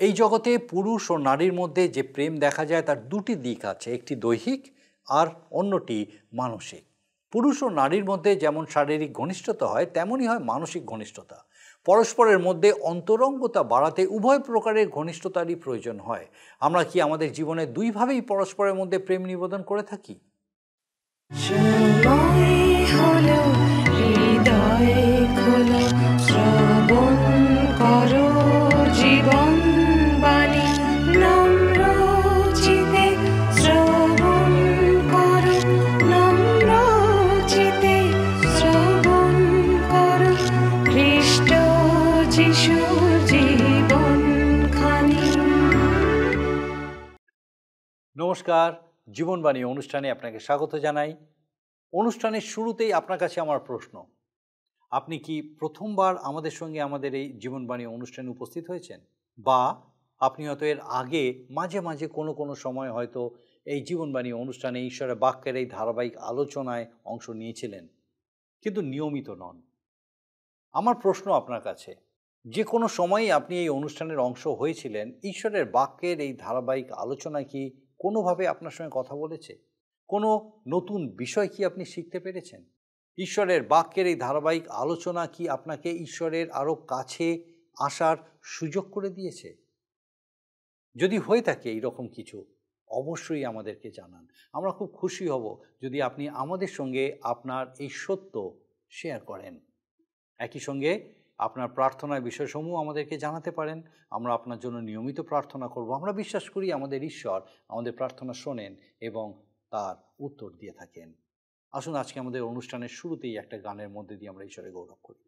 এই জগতে পুরুষ ও নারীর মধ্যে যে প্রেম দেখা যায় তার দুটি দিক আছে, একটি দৈহিক আর অন্যটি মানসিক। পুরুষ ও নারীর মধ্যে যেমন শারীরিক ঘনিষ্ঠতা হয় তেমনই হয় মানসিক ঘনিষ্ঠতা। পরস্পরের মধ্যে অন্তরঙ্গতা বাড়াতে উভয় প্রকারের ঘনিষ্ঠতারই প্রয়োজন হয়। আমরা কি আমাদের জীবনে দুইভাবেই পরস্পরের মধ্যে প্রেম নিবেদন করে থাকি? নমস্কার, জীবনবাণী অনুষ্ঠানে আপনাকে স্বাগত জানাই। অনুষ্ঠানের শুরুতেই আপনার কাছে আমার প্রশ্ন, আপনি কি প্রথমবার আমাদের সঙ্গে আমাদের এই জীবনবাণী অনুষ্ঠানে উপস্থিত হয়েছেন? বা আপনি হয়তো এর আগে মাঝে মাঝে কোনো সময় হয়তো এই জীবনবাণী অনুষ্ঠানে ঈশ্বরের বাক্যের এই ধারাবাহিক আলোচনায় অংশ নিয়েছিলেন, কিন্তু নিয়মিত নন। আমার প্রশ্ন আপনার কাছে, যে কোনো সময়ই আপনি এই অনুষ্ঠানের অংশ হয়েছিলেন, ঈশ্বরের বাক্যের এই ধারাবাহিক আলোচনায় কি কোনোভাবে আপনার সঙ্গে কথা বলেছে? কোনো নতুন বিষয় কি আপনি শিখতে পেরেছেন? ঈশ্বরের বাক্যের এই ধারাবাহিক আলোচনা কি আপনাকে ঈশ্বরের আরও কাছে আসার সুযোগ করে দিয়েছে? যদি হয়ে থাকে এইরকম কিছু, অবশ্যই আমাদেরকে জানান। আমরা খুব খুশি হব যদি আপনি আমাদের সঙ্গে আপনার এই সত্য শেয়ার করেন। একই সঙ্গে আপনার প্রার্থনার বিষয়সমূহ আমাদেরকে জানাতে পারেন। আমরা আপনার জন্য নিয়মিত প্রার্থনা করব। আমরা বিশ্বাস করি আমাদের ঈশ্বর আমাদের প্রার্থনা শোনেন এবং তার উত্তর দিয়ে থাকেন। আসুন আজকে আমাদের অনুষ্ঠানের শুরুতেই একটা গানের মধ্যে দিয়ে আমরা ঈশ্বরের গৌরব করি।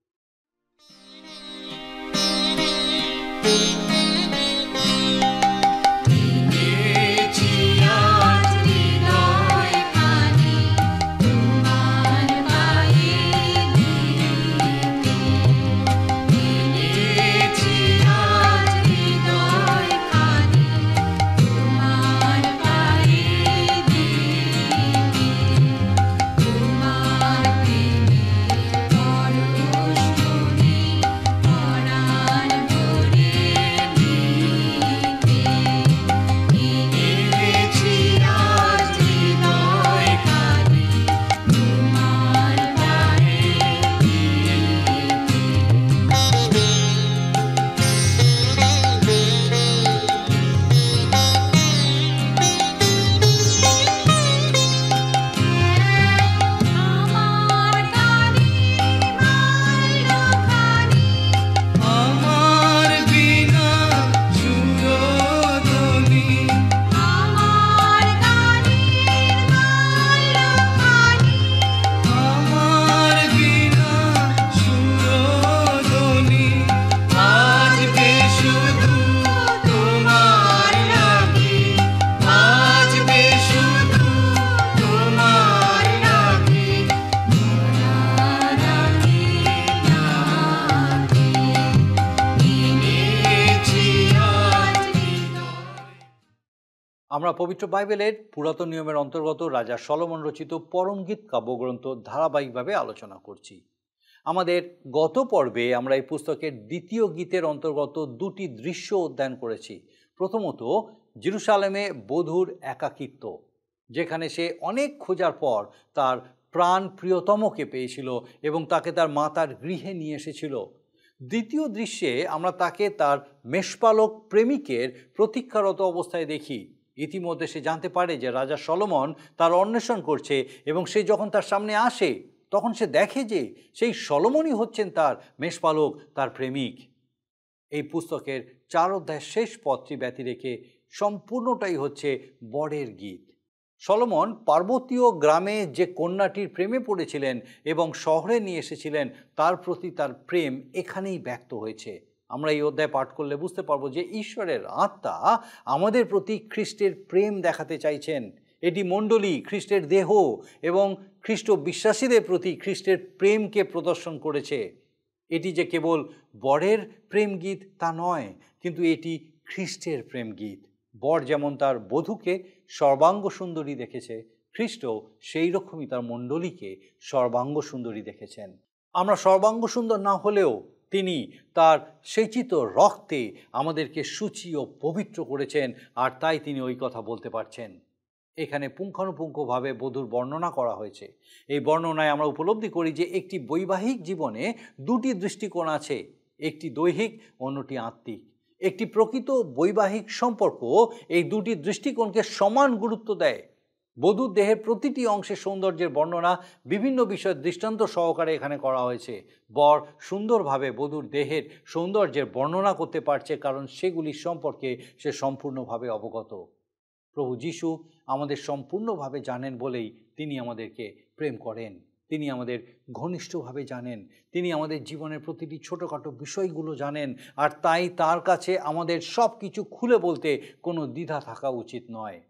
আমরা পবিত্র বাইবেলের পুরাতন নিয়মের অন্তর্গত রাজা সলোমন রচিত পরমগীত কাব্যগ্রন্থ ধারাবাহিকভাবে আলোচনা করছি। আমাদের গত পর্বে আমরা এই পুস্তকের দ্বিতীয় গীতের অন্তর্গত দুটি দৃশ্য অধ্যয়ন করেছি। প্রথমত, জেরুসালেমে বধূর একাকিত্ব, যেখানে সে অনেক খোঁজার পর তার প্রাণ প্রিয়তমকে পেয়েছিল এবং তাকে তার মাতার গৃহে নিয়ে এসেছিল। দ্বিতীয় দৃশ্যে আমরা তাকে তার মেষপালক প্রেমিকের প্রতীক্ষারত অবস্থায় দেখি। ইতিমধ্যে সে জানতে পারে যে রাজা সলোমন তার অন্বেষণ করছে এবং সে যখন তার সামনে আসে তখন সে দেখে যে সেই সলোমনই হচ্ছেন তার মেষপালক, তার প্রেমিক। এই পুস্তকের 4 অধ্যায়ের শেষ পদটি ব্যতি রেখে সম্পূর্ণটাই হচ্ছে বরের গীত। সলোমন পার্বতীয় গ্রামে যে কন্যাটির প্রেমে পড়েছিলেন এবং শহরে নিয়ে এসেছিলেন, তার প্রতি তার প্রেম এখানেই ব্যক্ত হয়েছে। আমরা এই অধ্যায় পাঠ করলে বুঝতে পারবো যে ঈশ্বরের আত্মা আমাদের প্রতি খ্রিস্টের প্রেম দেখাতে চাইছেন। এটি মণ্ডলী, খ্রিস্টের দেহ এবং খ্রিস্ট বিশ্বাসীদের প্রতি খ্রিস্টের প্রেমকে প্রদর্শন করেছে। এটি যে কেবল বরের প্রেম গীত তা নয়, কিন্তু এটি খ্রিস্টের প্রেম গীত। বর যেমন তার বধূকে সর্বাঙ্গ সুন্দরী দেখেছে, খ্রিস্ট সেই রকমই তার মণ্ডলীকে সর্বাঙ্গ সুন্দরী দেখেছেন। আমরা সর্বাঙ্গ সুন্দর না হলেও তিনি তার সেচিত রক্তে আমাদেরকে শুচি ও পবিত্র করেছেন, আর তাই তিনি ওই কথা বলতে পারছেন। এখানে পুঙ্খানুপুঙ্খভাবে বধূর বর্ণনা করা হয়েছে। এই বর্ণনায় আমরা উপলব্ধি করি যে একটি বৈবাহিক জীবনে দুটি দৃষ্টিকোণ আছে, একটি দৈহিক, অন্যটি আত্মিক। একটি প্রকৃত বৈবাহিক সম্পর্ক এই দুটি দৃষ্টিকোণকে সমান গুরুত্ব দেয়। বধূর দেহের প্রতিটি অংশের সৌন্দর্যের বর্ণনা বিভিন্ন বিষয়ের দৃষ্টান্ত সহকারে এখানে করা হয়েছে। বর সুন্দরভাবে বধূর দেহের সৌন্দর্যের বর্ণনা করতে পারছে, কারণ সেগুলির সম্পর্কে সে সম্পূর্ণভাবে অবগত। প্রভু যীশু আমাদের সম্পূর্ণভাবে জানেন বলেই তিনি আমাদেরকে প্রেম করেন। তিনি আমাদের ঘনিষ্ঠভাবে জানেন, তিনি আমাদের জীবনের প্রতিটি ছোটোখাটো বিষয়গুলো জানেন, আর তাই তার কাছে আমাদের সব কিছু খুলে বলতে কোনো দ্বিধা থাকা উচিত নয়।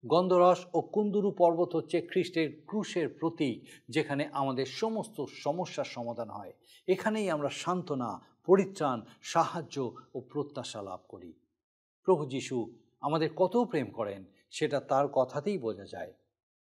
গন্ধরস ও কুন্দুরু পর্বত হচ্ছে খ্রিস্টের ক্রুশের প্রতীক, যেখানে আমাদের সমস্ত সমস্যার সমাধান হয়। এখানেই আমরা সান্ত্বনা, পরিত্রাণ, সাহায্য ও প্রত্যাশা লাভ করি। প্রভু যীশু আমাদের কত প্রেম করেন সেটা তার কথাতেই বোঝা যায়।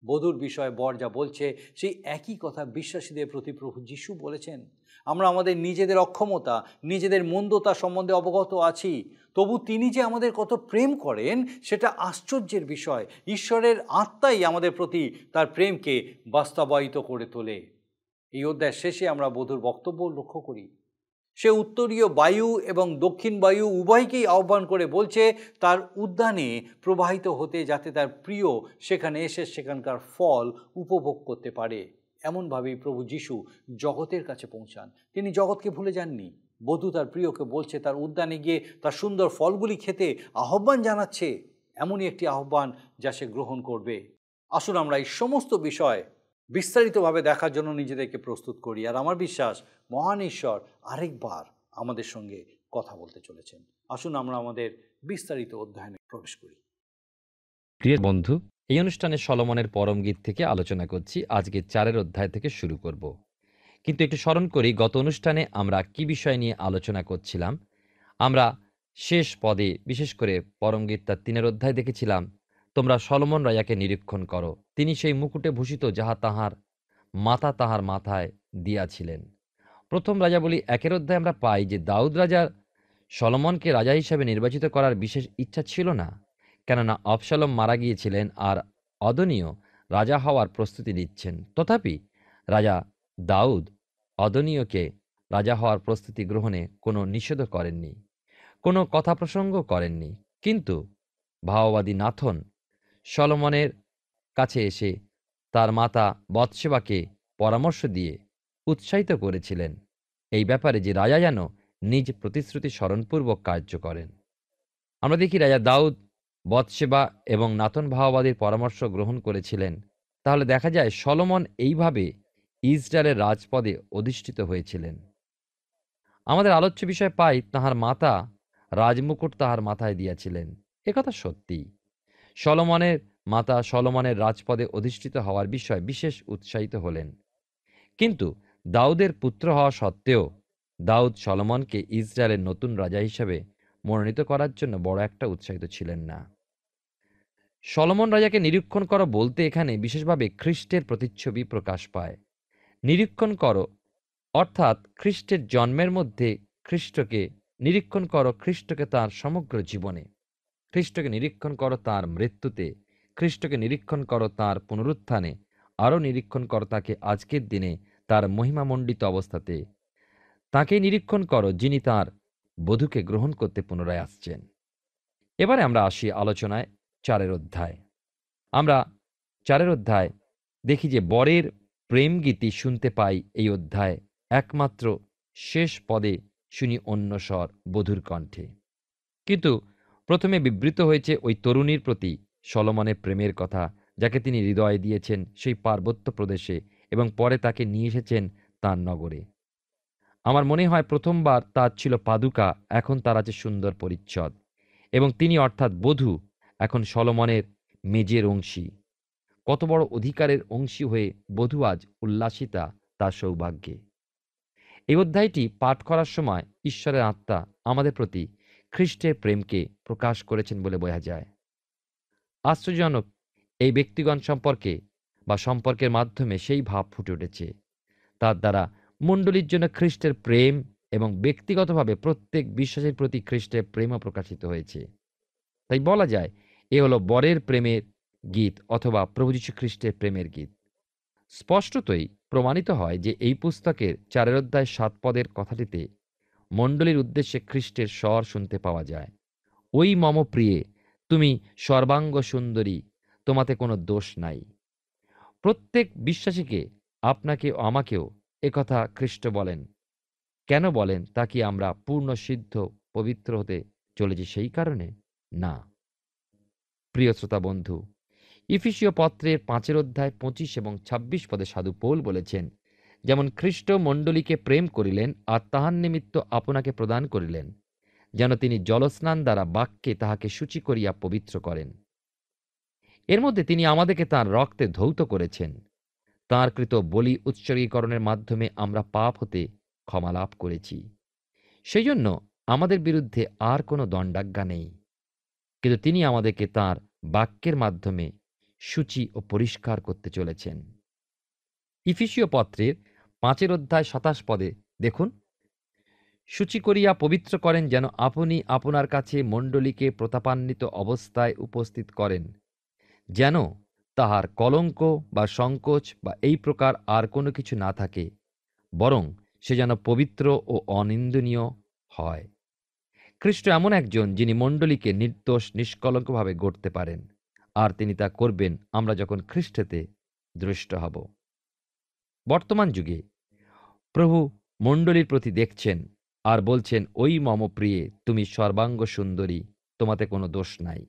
বধূর বিষয়ে বর যা বলছে সেই একই কথা বিশ্বাসীদের প্রতি প্রভু যীশু বলেছেন। আমরা আমাদের নিজেদের অক্ষমতা, নিজেদের মন্দতা সম্বন্ধে অবগত আছি, তবু তিনি যে আমাদের কত প্রেম করেন সেটা আশ্চর্যের বিষয়। ঈশ্বরের আত্মাই আমাদের প্রতি তার প্রেমকে বাস্তবায়িত করে তোলে। এই অধ্যায়ের শেষে আমরা বধূর বক্তব্য লক্ষ্য করি। সে উত্তরীয় বায়ু এবং দক্ষিণ বায়ু উভয়কেই আহ্বান করে বলছে তার উদ্যানে প্রবাহিত হতে, যাতে তার প্রিয় সেখানে এসে সেখানকার ফল উপভোগ করতে পারে। এমনভাবেই প্রভু যীশু জগতের কাছে পৌঁছান। তিনি জগৎকে ভুলে যাননি। বধূ তার প্রিয়কে বলছে তার উদ্যানে গিয়ে তার সুন্দর ফলগুলি খেতে আহ্বান জানাচ্ছে। এমনই একটি আহ্বান যা সে গ্রহণ করবে। আসুন আমরা এই সমস্ত বিষয় বিস্তারিতভাবে দেখার জন্য নিজেদেরকে প্রস্তুত করি। আর আমার বিশ্বাস মহান ঈশ্বর আরেকবার আমাদের সঙ্গে কথা বলতে চলেছেন। আসুন আমরা আমাদের বিস্তারিত অধ্যয়নে প্রবেশ করি। প্রিয় বন্ধু, এই অনুষ্ঠানে সলোমনের পরম গীত থেকে আলোচনা করছি। আজকে 4 অধ্যায় থেকে শুরু করব। কিন্তু একটু স্মরণ করি, গত অনুষ্ঠানে আমরা কি বিষয় নিয়ে আলোচনা করছিলাম। আমরা শেষ পদে বিশেষ করে পরম গীত তার 3 অধ্যায় দেখেছিলাম, তোমরা সলোমন রাজাকে নিরীক্ষণ করো, তিনি সেই মুকুটে ভূষিত যাহা তাহার মাতা তাহার মাথায় দিয়াছিলেন। প্রথম রাজাবলী 1 অধ্যায়ে আমরা পাই যে দাউদ রাজার সলোমনকে রাজা হিসাবে নির্বাচিত করার বিশেষ ইচ্ছা ছিল না, কেননা অবশালোম মারা গিয়েছিলেন আর অদনীয় রাজা হওয়ার প্রস্তুতি নিচ্ছেন। তথাপি রাজা দাউদ অদনীয়কে রাজা হওয়ার প্রস্তুতি গ্রহণে কোনো নিষেধ করেননি, কোনো কথা প্রসঙ্গ করেননি। কিন্তু ভাওবাদী নাথন সলোমনের কাছে এসে তার মাতা বৎসেবাকে পরামর্শ দিয়ে উৎসাহিত করেছিলেন এই ব্যাপারে যে রাজা যেন নিজ প্রতিশ্রুতি স্মরণপূর্বক কার্য করেন। আমরা দেখি রাজা দাউদ বৎসেবা এবং নাথন ভাওবাদীর পরামর্শ গ্রহণ করেছিলেন। তাহলে দেখা যায় সলোমন এইভাবে ইসরায়েলের রাজপদে অধিষ্ঠিত হয়েছিলেন। আমাদের আলোচ্য বিষয় পাই তাহার মাতা রাজমুকুট তাহার মাথায় দিয়াছিলেন। একথা সত্যি। সলোমনের মাতা সলোমনের রাজপদে অধিষ্ঠিত হওয়ার বিষয় বিশেষ উৎসাহিত হলেন। কিন্তু দাউদের পুত্র হওয়া সত্ত্বেও দাউদ সলোমনকে ইসরায়েলের নতুন রাজা হিসাবে মনোনীত করার জন্য বড় একটা উৎসাহিত ছিলেন না। সলোমন রাজাকে নিরীক্ষণ করো বলতে এখানে বিশেষভাবে খ্রিস্টের প্রতিচ্ছবি প্রকাশ পায়। নিরীক্ষণ করো অর্থাৎ খ্রিস্টের জন্মের মধ্যে খ্রিস্টকে নিরীক্ষণ করো, খ্রিস্টকে তাঁর সমগ্র জীবনে, খ্রিস্টকে নিরীক্ষণ করো তাঁর মৃত্যুতে, খ্রিস্টকে নিরীক্ষণ করো তাঁর পুনরুত্থানে, আরও নিরীক্ষণ করো তাকে আজকের দিনে তার মহিমামণ্ডিত অবস্থাতে। তাঁকেই নিরীক্ষণ করো যিনি তাঁর বধূকে গ্রহণ করতে পুনরায় আসছেন। এবারে আমরা আসি আলোচনায় 4 অধ্যায়। আমরা 4 অধ্যায় দেখি যে বরের প্রেম গীতি শুনতে পাই এই অধ্যায়। একমাত্র শেষ পদে শুনি অন্য স্বর বধূর কণ্ঠে। কিন্তু প্রথমে বিবৃত হয়েছে ওই তরুণীর প্রতি সলোমনের প্রেমের কথা, যাকে তিনি হৃদয়ে দিয়েছেন সেই পার্বত্য প্রদেশে এবং পরে তাকে নিয়ে এসেছেন তাঁর নগরে। আমার মনে হয় প্রথমবার তার ছিল পাদুকা, এখন তার আছে সুন্দর পরিচ্ছদ, এবং তিনি অর্থাৎ বধূ এখন সলোমনের মেজের অংশী। কত বড় অধিকারের অংশী হয়ে বধূ আজ উল্লাসিতা তার সৌভাগ্যে। এই অধ্যায়টি পাঠ করার সময় ঈশ্বরের আত্মা আমাদের প্রতি খ্রিস্টের প্রেমকে প্রকাশ করেছেন বলে বোঝা যায়। আশ্চর্যজনক, এই ব্যক্তিগণ সম্পর্কে বা সম্পর্কের মাধ্যমে সেই ভাব ফুটে উঠেছে। তার দ্বারা মণ্ডলীর জন্য খ্রিস্টের প্রেম এবং ব্যক্তিগতভাবে প্রত্যেক বিশ্বাসের প্রতি খ্রিস্টের প্রেমও প্রকাশিত হয়েছে। তাই বলা যায় এ হলো বরের প্রেমের গীত অথবা প্রভু যীশু খ্রিস্টের প্রেমের গীত। স্পষ্টতই প্রমাণিত হয় যে এই পুস্তকের 4 অধ্যায় 7 পদের কথাটিতে মণ্ডলীর উদ্দেশ্যে খ্রিস্টের স্বর শুনতে পাওয়া যায়। ওই মম প্রিয়ে, তুমি সর্বাঙ্গ সুন্দরী, তোমাতে কোনো দোষ নাই। প্রত্যেক বিশ্বাসীকে, আপনাকে ও আমাকেও একথা খ্রিস্ট বলেন। কেন বলেন? তা কি আমরা পূর্ণ সিদ্ধ পবিত্র হতে চলেছি সেই কারণে? না। প্রিয় শ্রোতা বন্ধু, ইফিসীয় পত্রের 5 অধ্যায় 25 এবং 26 পদে সাধু পৌল বলেছেন, যেমন খ্রিস্ট মণ্ডলীকে প্রেম করিলেন আর তাহার নিমিত্ত আপনাকে প্রদান করিলেন, যেন তিনি জলস্নান দ্বারা বাক্যে তাহাকে শুচি করিয়া পবিত্র করেন। এর মধ্যে তিনি আমাদেরকে তাঁর রক্তে ধৌত করেছেন। তাঁর কৃত বলি উৎসর্গীকরণের মাধ্যমে আমরা পাপ হতে ক্ষমা লাভ করেছি। সেই জন্য আমাদের বিরুদ্ধে আর কোনো দণ্ডাজ্ঞা নেই। কিন্তু তিনি আমাদেরকে তাঁর বাক্যের মাধ্যমে শুচি ও পরিষ্কার করতে চলেছেন। ইফিসীয় পত্রের 5 অধ্যায় 27 পদে দেখুন, শুচি করিয়া পবিত্র করেন, যেন আপনি আপনার কাছে মণ্ডলীকে প্রতাপান্বিত অবস্থায় উপস্থিত করেন, যেন তাহার কলঙ্ক বা সংকোচ বা এই প্রকার আর কোনো কিছু না থাকে, বরং সে যেন পবিত্র ও অনিন্দনীয় হয়। খ্রিস্ট এমন একজন যিনি মণ্ডলীকে নির্দোষ নিষ্কলঙ্কভাবে গড়তে পারেন, আর তিনি তা করবেন আমরা যখন খ্রিস্টেতে দৃষ্ট হব। বর্তমান যুগে প্রভু মণ্ডলীর প্রতি দেখছেন আর বলছেন, ওই মম প্রিয়ে, তুমি সর্বাঙ্গ সুন্দরী, তোমাতে কোনো দোষ নাই।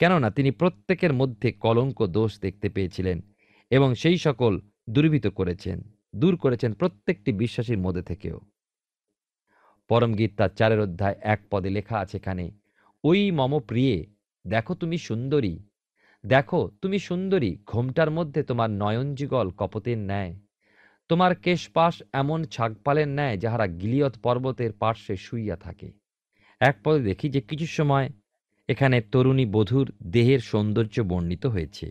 কেননা তিনি প্রত্যেকের মধ্যে কলঙ্ক দোষ দেখতে পেয়েছিলেন এবং সেই সকল দূর করেছেন প্রত্যেকটি বিশ্বাসীর মধ্যে থেকেও। পরমগীত তার 4 অধ্যায় 1 পদে লেখা আছে এখানে, ওই মম প্রিয়ে, দেখো তুমি সুন্দরী, দেখো তুমি সুন্দরী, ঘোমটার মধ্যে তোমার নয়নযুগল কপতের ন্যায়, তোমার কেশপাশ এমন ছাগপালের ন্যায় যাহারা গিলিয়ত পর্বতের পার্শ্বে শুইয়া থাকে। 1 পদে দেখি যে কিছু সময় এখানে তরুণী বধূর দেহের সৌন্দর্য বর্ণিত হয়েছে।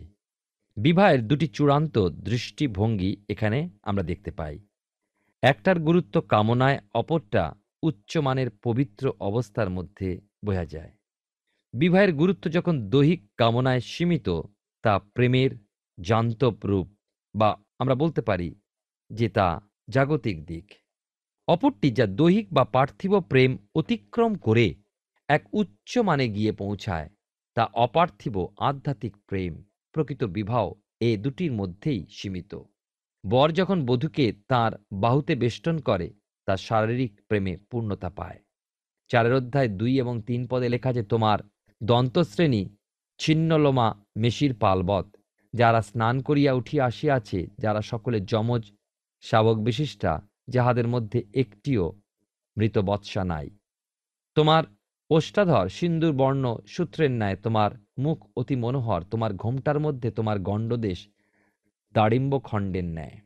বিবাহের দুটি চূড়ান্ত দৃষ্টিভঙ্গি এখানে আমরা দেখতে পাই। একটার গুরুত্ব কামনায়, অপরটা উচ্চমানের পবিত্র অবস্থার মধ্যে বোঝা যায়। বিবাহের গুরুত্ব যখন দৈহিক কামনায় সীমিত, তা প্রেমের জান্তব রূপ, বা আমরা বলতে পারি যে তা জাগতিক দিক। অপরটি যা দৈহিক বা পার্থিব প্রেম অতিক্রম করে এক উচ্চ মানে গিয়ে পৌঁছায়, তা অপার্থিব আধ্যাত্মিক প্রেম। প্রকৃত বিবাহ এ দুটির মধ্যেই সীমিত। বর যখন বধূকে তার বাহুতে বেষ্টন করে, তা শারীরিক প্রেমে পূর্ণতা পায়। 4 অধ্যায় 2 এবং 3 পদে লেখা যে, তোমার দন্তশ্রেণী ছিন্নলোমা মেষির পালবৎ, যারা স্নান করিয়া উঠিয়া আসিয়াছে, যারা সকলে যমজ শাবক বিশিষ্টা, যাহাদের মধ্যে একটিও মৃত বৎসা নাই। তোমার ওষ্ঠাধর সিন্দুর বর্ণ সূত্রের ন্যায়, তোমার মুখ অতি মনোহর, তোমার ঘোমটার মধ্যে তোমার গণ্ডদেশ দাড়িম্ব খণ্ডের ন্যায়।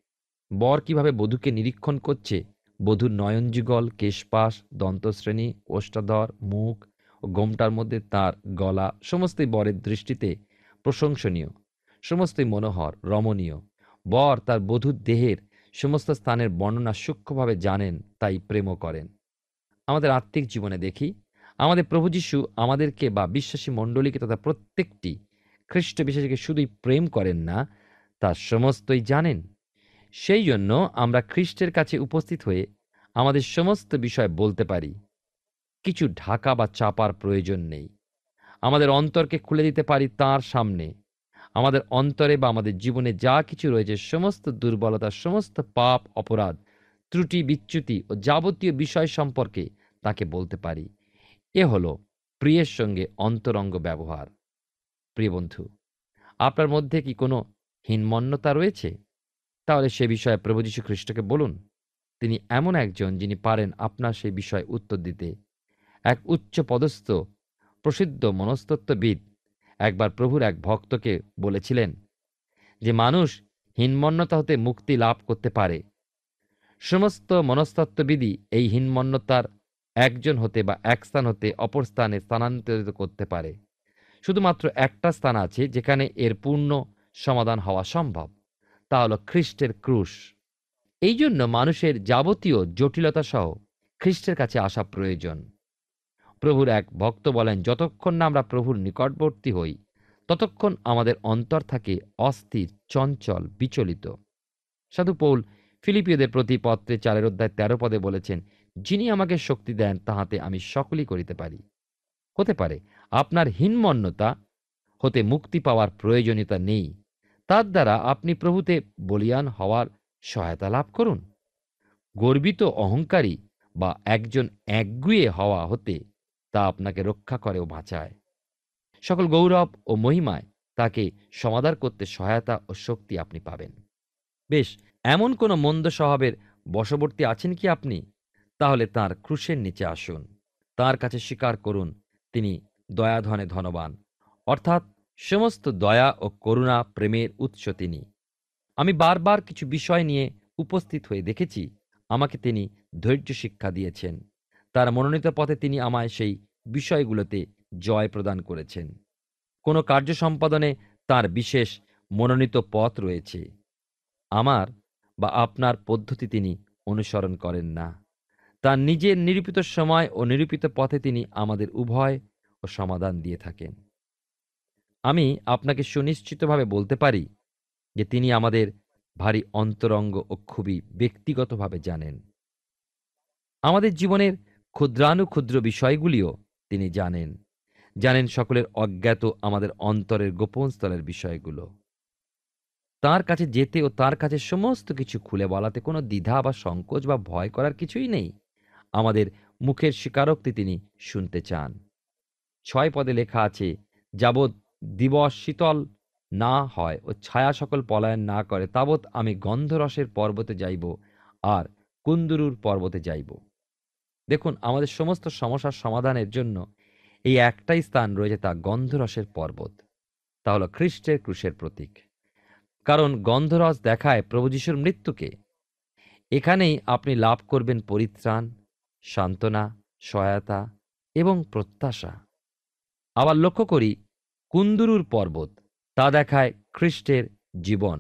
বর কিভাবে বধূকে নিরীক্ষণ করছে, বধূর নয়নযুগল, কেশপাশ, দন্তশ্রেণী, ওষ্ঠাধর, মুখ ও ঘোমটার মধ্যে তার গলা, সমস্তই বরের দৃষ্টিতে প্রশংসনীয়, সমস্তই মনোহর, রমণীয়। বর তার বধূর দেহের সমস্ত স্থানের বর্ণনা সূক্ষ্মভাবে জানেন, তাই প্রেমও করেন। আমাদের আত্মিক জীবনে দেখি, আমাদের প্রভু যীশু আমাদেরকে বা বিশ্বাসী মণ্ডলীকে তথা প্রত্যেকটি খ্রিস্ট বিশ্বাসীকে শুধুই প্রেম করেন না, তার সমস্তই জানেন। সেই জন্য আমরা খ্রিস্টের কাছে উপস্থিত হয়ে আমাদের সমস্ত বিষয় বলতে পারি। কিছু ঢাকা বা চাপার প্রয়োজন নেই। আমাদের অন্তরকে খুলে দিতে পারি তাঁর সামনে। আমাদের অন্তরে বা আমাদের জীবনে যা কিছু রয়েছে, সমস্ত দুর্বলতা, সমস্ত পাপ, অপরাধ, ত্রুটি, বিচ্যুতি ও যাবতীয় বিষয় সম্পর্কে তাকে বলতে পারি। এ হলো প্রিয়ের সঙ্গে অন্তরঙ্গ ব্যবহার। প্রিয় বন্ধু, আপনার মধ্যে কি কোনো হীনমন্যতা রয়েছে? তাহলে সে বিষয়ে প্রভু যীশু খ্রিস্টকে বলুন। তিনি এমন একজন যিনি পারেন আপনার সেই বিষয়ে উত্তর দিতে। এক উচ্চ পদস্থ প্রসিদ্ধ মনস্তত্ত্ববিদ একবার প্রভুর এক ভক্তকে বলেছিলেন যে মানুষ হীনমন্যতা হতে মুক্তি লাভ করতে পারে। সমস্ত মনস্তত্ত্ববিদই এই হীনমন্যতার একজন হতে বা এক স্থান হতে অপর স্থানে স্থানান্তরিত করতে পারে। শুধুমাত্র একটা স্থান আছে যেখানে এর পূর্ণ সমাধান হওয়া সম্ভব, তা হল খ্রিস্টের ক্রুশ। এই জন্য মানুষের যাবতীয় জটিলতা সহ খ্রিস্টের কাছে আসা প্রয়োজন। প্রভুর এক ভক্ত বলেন, যতক্ষণ না আমরা প্রভুর নিকটবর্তী হই ততক্ষণ আমাদের অন্তর থাকে অস্থির, চঞ্চল, বিচলিত। সাধু পৌল ফিলিপিয়দের প্রতি পত্রে 4 অধ্যায় 13 পদে বলেছেন, যিনি আমাকে শক্তি দেন তাহাতে আমি সকলই করিতে পারি। হতে পারে আপনার হীনমন্যতা হতে মুক্তি পাওয়ার প্রয়োজনীয়তা নেই, তার দ্বারা আপনি প্রভুতে বলীয়ান হওয়ার সহায়তা লাভ করুন। গর্বিত, অহংকারী বা একজন একগুঁয়ে হওয়া হতে তা আপনাকে রক্ষা করে ও বাঁচায়। সকল গৌরব ও মহিমায় তাকে সমাদর করতে সহায়তা ও শক্তি আপনি পাবেন। বেশ, এমন কোনো মন্দ স্বভাবের বশবর্তী আছেন কি আপনি? তাহলে তাঁর ক্রুশের নিচে আসুন, তাঁর কাছে স্বীকার করুন তিনি দয়াধনে ধনবান, অর্থাৎ সমস্ত দয়া ও করুণা প্রেমের উৎস তিনি। আমি বারবার কিছু বিষয় নিয়ে উপস্থিত হয়ে দেখেছি আমাকে তিনি ধৈর্য শিক্ষা দিয়েছেন। তার মনোনীত পথে তিনি আমায় সেই বিষয়গুলোতে জয় প্রদান করেছেন। কোনো কার্য সম্পাদনে তার বিশেষ মনোনীত পথ রয়েছে। আমার বা আপনার পদ্ধতি তিনি অনুসরণ করেন না। তার নিজের নিরূপিত সময় ও নিরূপিত পথে তিনি আমাদের উভয় ও সমাধান দিয়ে থাকেন। আমি আপনাকে সুনিশ্চিতভাবে বলতে পারি যে তিনি আমাদের ভারী অন্তরঙ্গ ও খুবই ব্যক্তিগতভাবে জানেন। আমাদের জীবনের ক্ষুদ্রানুক্ষুদ্র বিষয়গুলিও তিনি জানেন। জানেন সকলের অজ্ঞাত আমাদের অন্তরের গোপন স্থলের বিষয়গুলো। তাঁর কাছে যেতে ও তাঁর কাছে সমস্ত কিছু খুলে বলাতে কোনো দ্বিধা বা সংকোচ বা ভয় করার কিছুই নেই। আমাদের মুখের স্বীকারোক্তি তিনি শুনতে চান। 6 পদে লেখা আছে, যাবৎ দিবস শীতল না হয় ও ছায়া সকল পলায়ন না করে তাবৎ আমি গন্ধরসের পর্বতে যাইব আর কুন্দুরুর পর্বতে যাইব। দেখুন, আমাদের সমস্ত সমস্যার সমাধানের জন্য এই একটাই স্থান রয়েছে, তা গন্ধরসের পর্বত। তা হল খ্রিস্টের ক্রুশের প্রতীক। কারণ গন্ধরস দেখায় প্রভু যীশুর মৃত্যুকে। এখানেই আপনি লাভ করবেন পরিত্রাণ, সান্ত্বনা, সহায়তা এবং প্রত্যাশা। আবার লক্ষ্য করি কুন্দুরুর পর্বত, তা দেখায় খ্রিস্টের জীবন।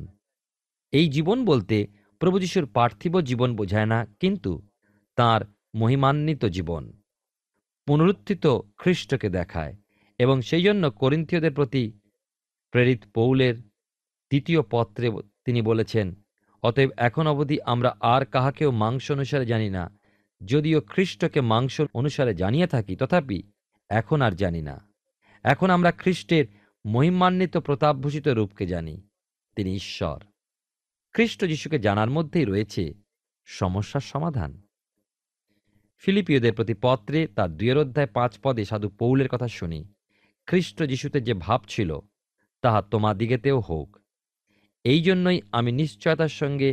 এই জীবন বলতে প্রভু যীশুর পার্থিব জীবন বোঝায় না, কিন্তু তাঁর মহিমান্বিত জীবন, পুনরুত্থিত খ্রিস্টকে দেখায়। এবং সেই জন্য করিন্থীয়দের প্রতি প্রেরিত পৌলের 2 পত্রে তিনি বলেছেন, অতএব এখন অবধি আমরা আর কাহাকেও মাংস অনুসারে জানি না, যদিও খ্রিস্টকে মাংস অনুসারে জানিয়ে থাকি, তথাপি এখন আর জানি না। এখন আমরা খ্রিস্টের মহিমান্বিত প্রতাপভূষিত রূপকে জানি। তিনি ঈশ্বর। খ্রিস্ট যিশুকে জানার মধ্যেই রয়েছে সমস্যার সমাধান। ফিলিপিয়দের প্রতি পত্রে তার 2 অধ্যায় 5 পদে সাধু পৌলের কথা শুনি, খ্রিস্ট যিশুতে যে ভাব ছিল তাহা তোমাদিগেতেও হোক। এই জন্যই আমি নিশ্চয়তার সঙ্গে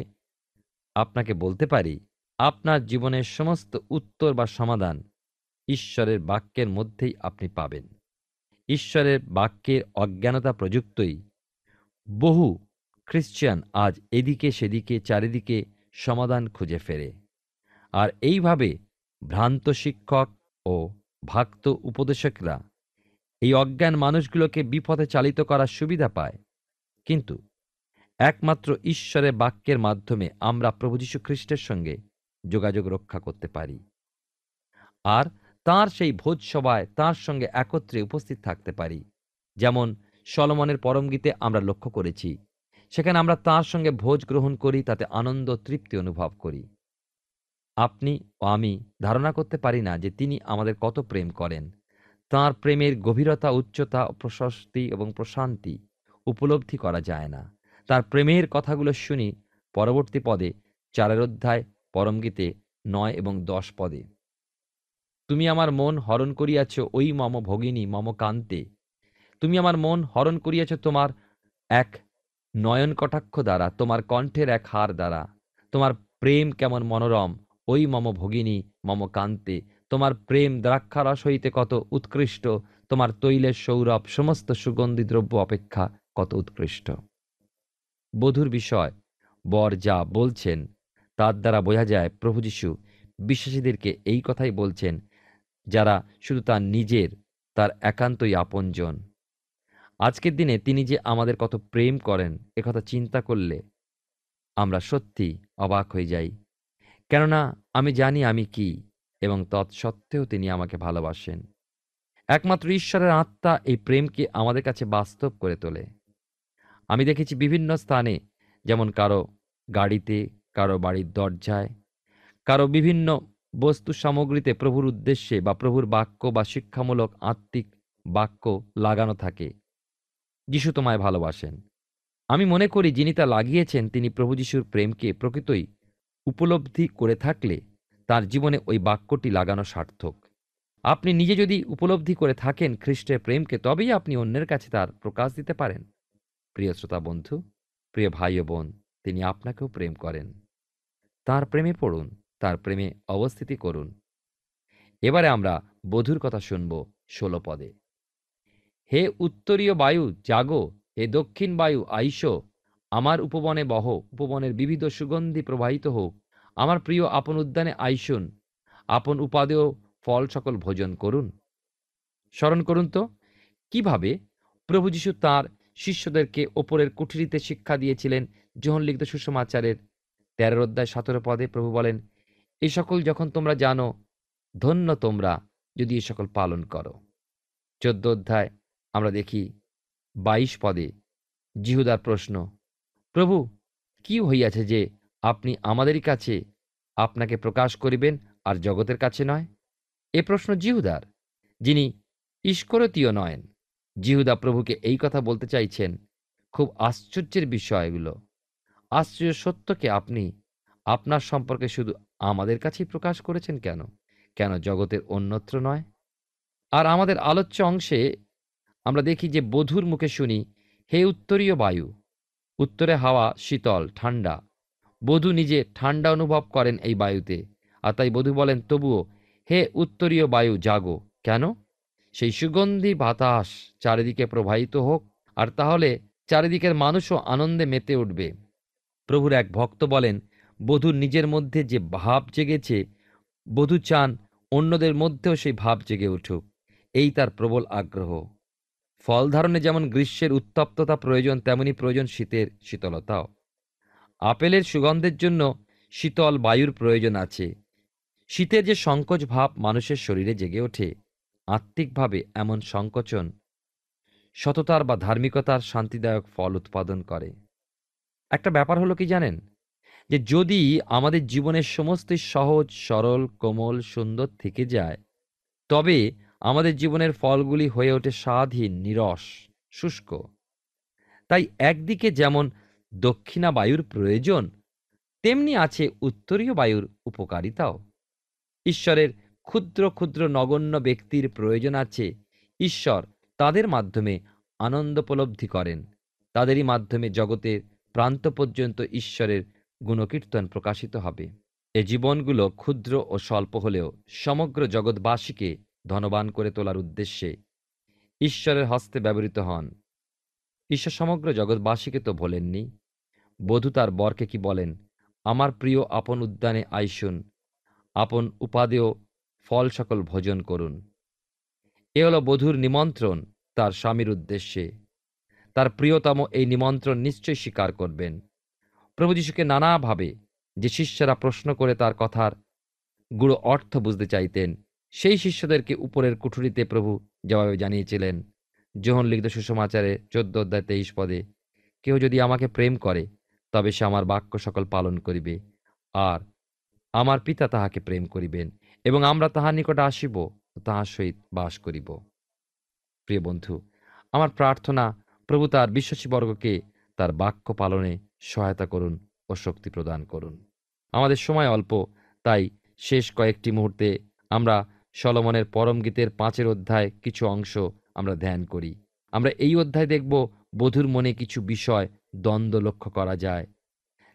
আপনাকে বলতে পারি, আপনার জীবনের সমস্ত উত্তর বা সমাধান ঈশ্বরের বাক্যের মধ্যেই আপনি পাবেন। ঈশ্বরের বাক্যের অজ্ঞানতা প্রযুক্তই বহু খ্রিশ্চান আজ এদিকে সেদিকে চারিদিকে সমাধান খুঁজে ফেরে। আর এইভাবে ভ্রান্ত শিক্ষক ও ভক্ত উপদেশকরা এই অজ্ঞান মানুষগুলোকে বিপথে চালিত করার সুবিধা পায়। কিন্তু একমাত্র ঈশ্বরের বাক্যের মাধ্যমে আমরা প্রভু যীশু খ্রিস্টের সঙ্গে যোগাযোগ রক্ষা করতে পারি। আর তাঁর সেই ভোজ সভায় তাঁর সঙ্গে একত্রে উপস্থিত থাকতে পারি। যেমন সলোমনের পরমগীতে আমরা লক্ষ্য করেছি, সেখানে আমরা তাঁর সঙ্গে ভোজ গ্রহণ করি, তাতে আনন্দ তৃপ্তি অনুভব করি। আপনি ও আমি ধারণা করতে পারি না যে তিনি আমাদের কত প্রেম করেন। তাঁর প্রেমের গভীরতা, উচ্চতা, প্রশস্তি এবং প্রশান্তি উপলব্ধি করা যায় না। তার প্রেমের কথাগুলো শুনি পরবর্তী পদে 4 অধ্যায় পরমগীতে 9 এবং 10 পদে। তুমি আমার মন হরণ করিয়াছ ওই মম ভগিনী মম কান্তে। তুমি আমার মন হরণ করিয়াছ তোমার এক নয়ন কটাক্ষ দ্বারা, তোমার কণ্ঠের এক হার দ্বারা। তোমার প্রেম কেমন মনোরম ওই মম ভগিনী মম কান্তে। তোমার প্রেম দ্রাক্ষারস হইতে কত উৎকৃষ্ট, তোমার তৈলের সৌরভ সমস্ত সুগন্ধি দ্রব্য অপেক্ষা কত উৎকৃষ্ট। বধূর বিষয় বর যা বলছেন তার দ্বারা বোঝা যায় প্রভু যীশু বিশ্বাসীদেরকে এই কথাই বলছেন, যারা শুধু তার নিজের, তার একান্তই আপনজন। আজকের দিনে তিনি যে আমাদের কত প্রেম করেন একথা চিন্তা করলে আমরা সত্যি অবাক হয়ে যাই। কেননা আমি জানি আমি কি, এবং তৎসত্ত্বেও তিনি আমাকে ভালোবাসেন। একমাত্র ঈশ্বরের আত্মা এই প্রেমকে আমাদের কাছে বাস্তব করে তোলে। আমি দেখেছি বিভিন্ন স্থানে, যেমন কারো গাড়িতে, কারো বাড়ির দরজায়, কারো বিভিন্ন বস্তু সামগ্রীতে প্রভুর উদ্দেশ্যে বা প্রভুর বাক্য বা শিক্ষামূলক আত্মিক বাক্য লাগানো থাকে, যিশু তোমায় ভালোবাসেন। আমি মনে করি যিনি তা লাগিয়েছেন তিনি প্রভু যিশুর প্রেমকে প্রকৃতই উপলব্ধি করে থাকলে তার জীবনে ওই বাক্যটি লাগানো সার্থক। আপনি নিজে যদি উপলব্ধি করে থাকেন খ্রিস্টের প্রেমকে, তবেই আপনি অন্যের কাছে তার প্রকাশ দিতে পারেন। প্রিয় শ্রোতা বন্ধু, প্রিয় ভাই ও বোন, তিনি আপনাকেও প্রেম করেন। তার প্রেমে পড়ুন, তার প্রেমে অবস্থিতি করুন। এবারে আমরা বধূর কথা শুনব ১৬ পদে। হে উত্তরীয় বায়ু জাগো, হে দক্ষিণ বায়ু আইসো, আমার উপবনে বহ, উপবনের বিবিধ সুগন্ধি প্রবাহিত হোক। আমার প্রিয় আপন উদ্যানে আইসুন, আপন উপাদেয় ফল সকল ভোজন করুন। স্মরণ করুন তো কিভাবে প্রভু যীশু তাঁর শিষ্যদেরকে ওপরের কুঠরিতে শিক্ষা দিয়েছিলেন। যোহন লিখিত সুসমাচারের ১৩ অধ্যায় ১৭ পদে প্রভু বলেন, এই সকল যখন তোমরা জানো, ধন্য তোমরা যদি এ সকল পালন করো। ১৪ অধ্যায় আমরা দেখি ২২ পদে জিহুদার প্রশ্ন, প্রভু, কি হইয়াছে যে আপনি আমাদেরই কাছে আপনাকে প্রকাশ করিবেন আর জগতের কাছে নয়? এ প্রশ্ন জিহুদার, যিনি ইস্করিওতীয় নয়েন। জিহুদা প্রভুকে এই কথা বলতে চাইছেন, খুব আশ্চর্যের বিষয় এগুলো। আশ্চর্য সত্যকে আপনি আপনার সম্পর্কে শুধু আমাদের কাছেই প্রকাশ করেছেন কেন? কেন জগতের অন্যত্র নয়? আর আমাদের আলোচ্য অংশে আমরা দেখি যে বধূর মুখে শুনি, হে উত্তরীয় বায়ু। উত্তরে হাওয়া শীতল ঠান্ডা। বধূ নিজে ঠান্ডা অনুভব করেন এই বায়ুতে, আর তাই বধূ বলেন, তবুও হে উত্তরীয় বায়ু জাগো। কেন? সেই সুগন্ধি বাতাস চারিদিকে প্রবাহিত হোক, আর তাহলে চারিদিকের মানুষও আনন্দে মেতে উঠবে। প্রভুর এক ভক্ত বলেন, বধূর নিজের মধ্যে যে ভাব জেগেছে, বধূ চান অন্যদের মধ্যেও সেই ভাব জেগে উঠুক। এই তার প্রবল আগ্রহ। ফল ধারণে যেমন গ্রীষ্মের উত্তপ্ততা প্রয়োজন, তেমনি প্রয়োজন শীতের শীতলতাও। আপেলের সুগন্ধের জন্য শীতল বায়ুর প্রয়োজন আছে। শীতের যে সংকোচ ভাব মানুষের শরীরে জেগে ওঠে, আত্মিকভাবে এমন সংকোচন সততার বা ধার্মিকতার শান্তিদায়ক ফল উৎপাদন করে। একটা ব্যাপার হলো কি জানেন, যে যদি আমাদের জীবনের সমস্তই সহজ সরল কোমল সুন্দর থেকে যায়, তবে আমাদের জীবনের ফলগুলি হয়ে ওঠে স্বাদহীন নিরস শুষ্ক। তাই একদিকে যেমন দক্ষিণা বায়ুর প্রয়োজন, তেমনি আছে উত্তরীয় বায়ুর উপকারিতাও। ঈশ্বরের ক্ষুদ্র ক্ষুদ্র নগণ্য ব্যক্তির প্রয়োজন আছে। ঈশ্বর তাদের মাধ্যমে আনন্দ উপলব্ধি করেন। তাদেরই মাধ্যমে জগতের প্রান্ত পর্যন্ত ঈশ্বরের গুণকীর্তন প্রকাশিত হবে। এ জীবনগুলো ক্ষুদ্র ও স্বল্প হলেও সমগ্র জগৎবাসীকে ধনবান করে তোলার উদ্দেশ্যে ঈশ্বরের হস্তে ব্যবহৃত হন। ঈশ্বর সমগ্র জগৎবাসীকে তো বলেননি। বধূ তার বরকে কি বলেন? আমার প্রিয় আপন উদ্যানে আইসুন, আপন উপাদেয় ফল সকল ভোজন করুন। এ হল বধূর নিমন্ত্রণ তার স্বামীর উদ্দেশ্যে। তার প্রিয়তম এই নিমন্ত্রণ নিশ্চয়ই স্বীকার করবেন। প্রভু যীশুকে নানাভাবে যে শিষ্যরা প্রশ্ন করে তার কথার গূঢ় অর্থ বুঝতে চাইতেন, সেই শিষ্যদেরকে উপরের কুঠুরিতে প্রভু জবাবে জানিয়েছিলেন। যোহন লিখিত সুসমাচারে ১৪ অধ্যায় ২৩ পদে, কেউ যদি আমাকে প্রেম করে, তবে সে আমার বাক্য সকল পালন করিবে, আর আমার পিতা তাহাকে প্রেম করিবেন, এবং আমরা তাহার নিকটে আসিব ও তাহার সহিত বাস করিব। প্রিয় বন্ধু, আমার প্রার্থনা, প্রভু তার বিশ্বাসীবর্গকে তার বাক্য পালনে সহায়তা করুন ও শক্তি প্রদান করুন। আমাদের সময় অল্প, তাই শেষ কয়েকটি মুহূর্তে আমরা সলোমনের পরম গীতের ৫ অধ্যায় কিছু অংশ আমরা ধ্যান করি। আমরা এই অধ্যায় দেখব বধূর মনে কিছু বিষয় দ্বন্দ্ব লক্ষ্য করা যায়,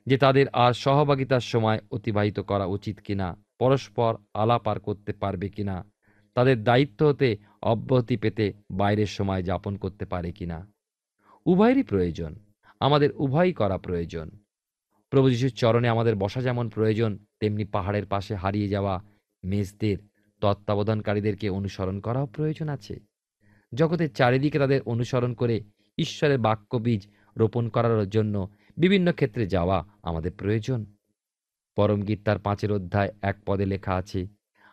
যে তাদের আর সহভাগিতার সময় অতিবাহিত করা উচিত কিনা, পরস্পর আলাপ আর করতে পারবে কিনা, তাদের দায়িত্ব হতে অব্যাহতি পেতে বাইরের সময় যাপন করতে পারে কিনা। উভয়েরই প্রয়োজন, আমাদের উভয়ই করা প্রয়োজন। প্রভু যীশুর চরণে আমাদের বসা যেমন প্রয়োজন, তেমনি পাহাড়ের পাশে হারিয়ে যাওয়া মেজদের তত্ত্বাবধানকারীদেরকে অনুসরণ করাও প্রয়োজন আছে। জগতের চারিদিকে তাদের অনুসরণ করে ঈশ্বরের বাক্য বীজ রোপণ করার জন্য বিভিন্ন ক্ষেত্রে যাওয়া আমাদের প্রয়োজন। পরমগীত তার ৫ অধ্যায় ১ পদে লেখা আছে,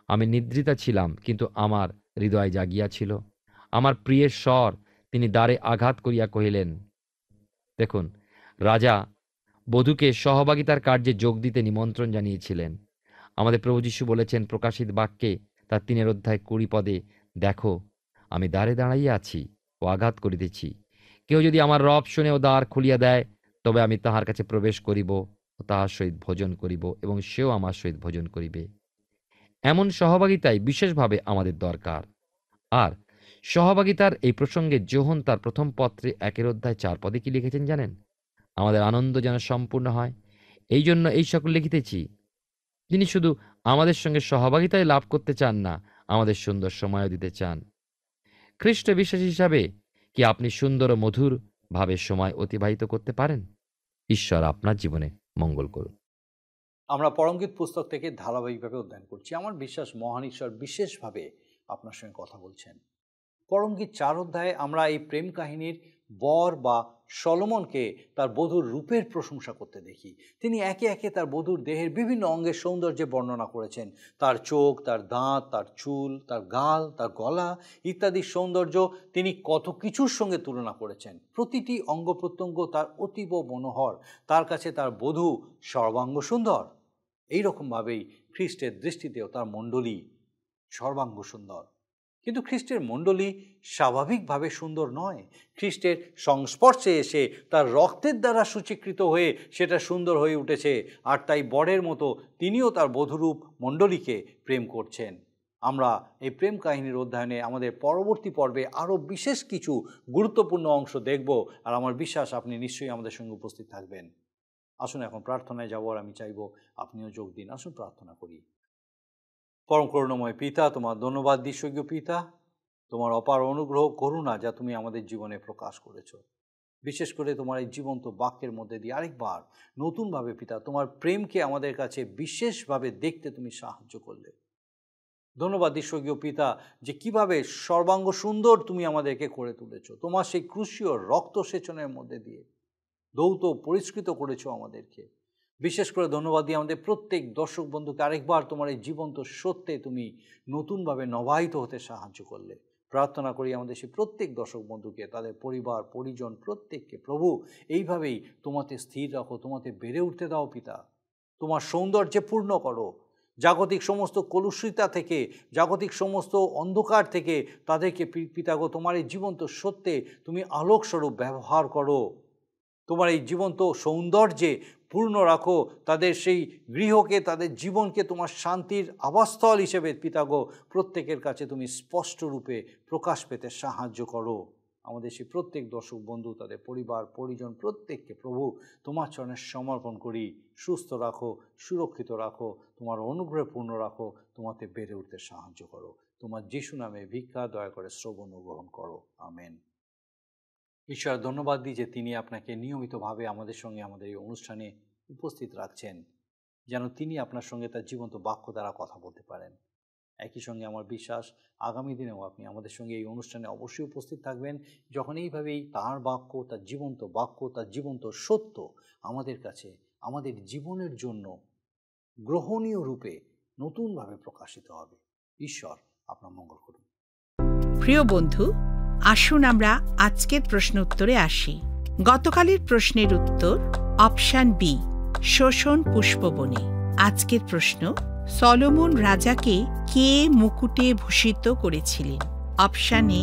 আমি নিদ্রিতা ছিলাম, কিন্তু আমার হৃদয় জাগিয়া ছিল। আমার প্রিয়ের স্বর তিনি দ্বারে আঘাত করিয়া কহিলেন। দেখুন, রাজা বধূকে সহভাগিতার কার্যে যোগ দিতে নিমন্ত্রণ জানিয়েছিলেন। আমাদের প্রভু যীশু বলেছেন প্রকাশিত বাক্যে তার 3 অধ্যায় 20 পদে, দেখো আমি দ্বারে দাঁড়াইয়া আছি ও আঘাত করিতেছি। কেউ যদি আমার রব শুনে ও দ্বার খুলিয়া দেয়, তবে আমি তাহার কাছে প্রবেশ করিব ও তাহার সহিত ভোজন করিব এবং সেও আমার সহিত ভোজন করিবে। এমন সহভাগিতাই বিশেষভাবে আমাদের দরকার। আর সহভাগিতার এই প্রসঙ্গে যোহন তার প্রথম পত্রে 1 অধ্যায় 4 পদে কি লিখেছেন জানেন? আমাদের আনন্দ যেন সম্পূর্ণ হয়, এই জন্য এই সকল লিখিতেছি। তিনি শুধু আমাদের সঙ্গে সহভাগিতায় লাভ করতে চান না, আমাদের সুন্দর সময়ও দিতে চান। খ্রিস্ট বিশ্বাসী হিসাবে কি আপনি সুন্দর ও মধুর ভাবে সময় অতিবাহিত করতে পারেন? ঈশ্বর আপনার জীবনে মঙ্গল করুন। আমরা পরমগীত পুস্তক থেকে ধারাবাহিকভাবে অধ্যয়ন করছি। আমার বিশ্বাস মহান ঈশ্বর বিশেষভাবে আপনার সঙ্গে কথা বলছেন। পরমগীত 4 অধ্যায়ে আমরা এই প্রেম কাহিনীর বর বা সলোমনকে তার বধূর রূপের প্রশংসা করতে দেখি। তিনি একে একে তার বধূর দেহের বিভিন্ন অঙ্গের সৌন্দর্যে বর্ণনা করেছেন। তার চোখ, তার দাঁত, তার চুল, তার গাল, তার গলা ইত্যাদি সৌন্দর্য তিনি কত কিছুর সঙ্গে তুলনা করেছেন। প্রতিটি অঙ্গ প্রত্যঙ্গ তার অতীব মনোহর। তার কাছে তার বধূ সর্বাঙ্গ সুন্দর। এইরকমভাবেই খ্রিস্টের দৃষ্টিতেও তার মণ্ডলী সর্বাঙ্গ সুন্দর। কিন্তু খ্রিস্টের মণ্ডলী স্বাভাবিকভাবে সুন্দর নয়। খ্রিস্টের সংস্পর্শে এসে তার রক্তের দ্বারা সূচীকৃত হয়ে সেটা সুন্দর হয়ে উঠেছে। আর তাই বরের মতো তিনিও তার বধূরূপ মণ্ডলীকে প্রেম করছেন। আমরা এই প্রেম কাহিনীর অধ্যয়নে আমাদের পরবর্তী পর্বে আরও বিশেষ কিছু গুরুত্বপূর্ণ অংশ দেখব। আর আমার বিশ্বাস আপনি নিশ্চয়ই আমাদের সঙ্গে উপস্থিত থাকবেন। আসুন এখন প্রার্থনায় যাব, আর আমি চাইব আপনিও যোগ দিন। আসুন প্রার্থনা করি। পরম করুণাময় পিতা, তোমার ধন্যবাদ দিই স্বর্গীয় পিতা, তোমার অপার অনুগ্রহ করুণা যা তুমি আমাদের জীবনে প্রকাশ করেছো। বিশেষ করে তোমার এই জীবন্ত বাক্যের মধ্যে দিয়ে আরেকবার নতুনভাবে পিতা তোমার প্রেমকে আমাদের কাছে বিশেষভাবে দেখতে তুমি সাহায্য করলে। ধন্যবাদ দিই স্বর্গীয় পিতা যে কিভাবে সর্বাঙ্গ সুন্দর তুমি আমাদেরকে করে তুলেছো। তোমার সেই ক্রুশীয় রক্ত সেচনের মধ্যে দিয়ে ধৌত পরিষ্কৃত করেছো আমাদেরকে। বিশেষ করে ধন্যবাদ দিই আমাদের প্রত্যেক দর্শক বন্ধুকে আরেকবার তোমার এই জীবন্ত সত্যে তুমি নতুনভাবে নবায়িত হতে সাহায্য করলে। প্রার্থনা করি আমাদের সেই প্রত্যেক দর্শক বন্ধুকে, তাদের পরিবার পরিজন প্রত্যেককে প্রভু এইভাবেই তোমাতে স্থির রাখো, তোমাতে বেড়ে উঠতে দাও পিতা। তোমার সৌন্দর্যে পূর্ণ করো। জাগতিক সমস্ত কলুষিতা থেকে, জাগতিক সমস্ত অন্ধকার থেকে তাদেরকে পিতাগো তোমার এই জীবন্ত সত্যে তুমি আলোকস্বরূপ ব্যবহার করো। তোমার এই জীবন্ত সৌন্দর্যে পূর্ণ রাখো তাদের সেই গৃহকে, তাদের জীবনকে তোমার শান্তির আবাসস্থল হিসেবে পিতাগো প্রত্যেকের কাছে তুমি স্পষ্ট রূপে প্রকাশ পেতে সাহায্য করো। আমাদের সেই প্রত্যেক দর্শক বন্ধু, তাদের পরিবার পরিজন প্রত্যেককে প্রভু তোমার চরণে সমর্পণ করি। সুস্থ রাখো, সুরক্ষিত রাখো, তোমার অনুগ্রহে পূর্ণ রাখো, তোমাতে বেড়ে উঠতে সাহায্য করো। তোমার যিশু নামে ভিক্ষা দয়া করে শ্রবণ ও গ্রহণ করো। আমেন। ঈশ্বর ধন্যবাদ দিই যে তিনি আপনাকে নিয়মিতভাবে আমাদের সঙ্গে আমাদের এই অনুষ্ঠানে উপস্থিত রাখছেন, যেন তিনি আপনার সঙ্গে তার জীবন্ত বাক্য দ্বারা কথা বলতে পারেন। একই সঙ্গে আমার বিশ্বাস আগামী দিনেও আপনি আমাদের সঙ্গে এই অনুষ্ঠানে অবশ্যই উপস্থিত থাকবেন, যখন এইভাবেই তার বাক্য, তার জীবন্ত বাক্য, তার জীবন্ত সত্য আমাদের কাছে আমাদের জীবনের জন্য গ্রহণীয় রূপে নতুনভাবে প্রকাশিত হবে। ঈশ্বর আপনার মঙ্গল করুন। প্রিয় বন্ধু, আসুন আমরা আজকের প্রশ্ন উত্তরে আসি। গতকালের প্রশ্নের উত্তর অপশন বি, শোষণ পুষ্পবনে। আজকের প্রশ্ন, সলোমন রাজাকে কে মুকুটে ভূষিত করেছিলেন? অপশন এ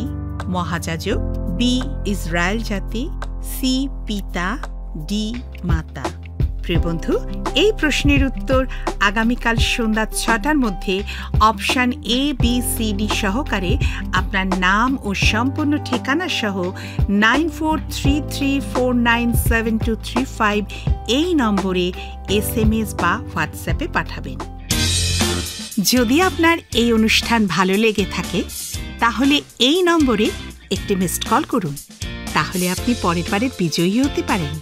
মহাযাজক, বি ইসরায়েল জাতি, সি পিতা, ডি মাতা। প্রিয় বন্ধু, এই প্রশ্নের উত্তর আগামীকাল সন্ধ্যা 6টার মধ্যে option A B C D সহকারে আপনার নাম ও সম্পূর্ণ ঠিকানা সহ 9433497235 এই নম্বরে SMS বা হোয়াটসঅ্যাপে পাঠাবেন। যদি আপনার এই অনুষ্ঠান ভালো লেগে থাকে তাহলে এই নম্বরে একটি মিসড কল করুন, তাহলে আপনি পরের বারে বিজয়ী হতে পারেন।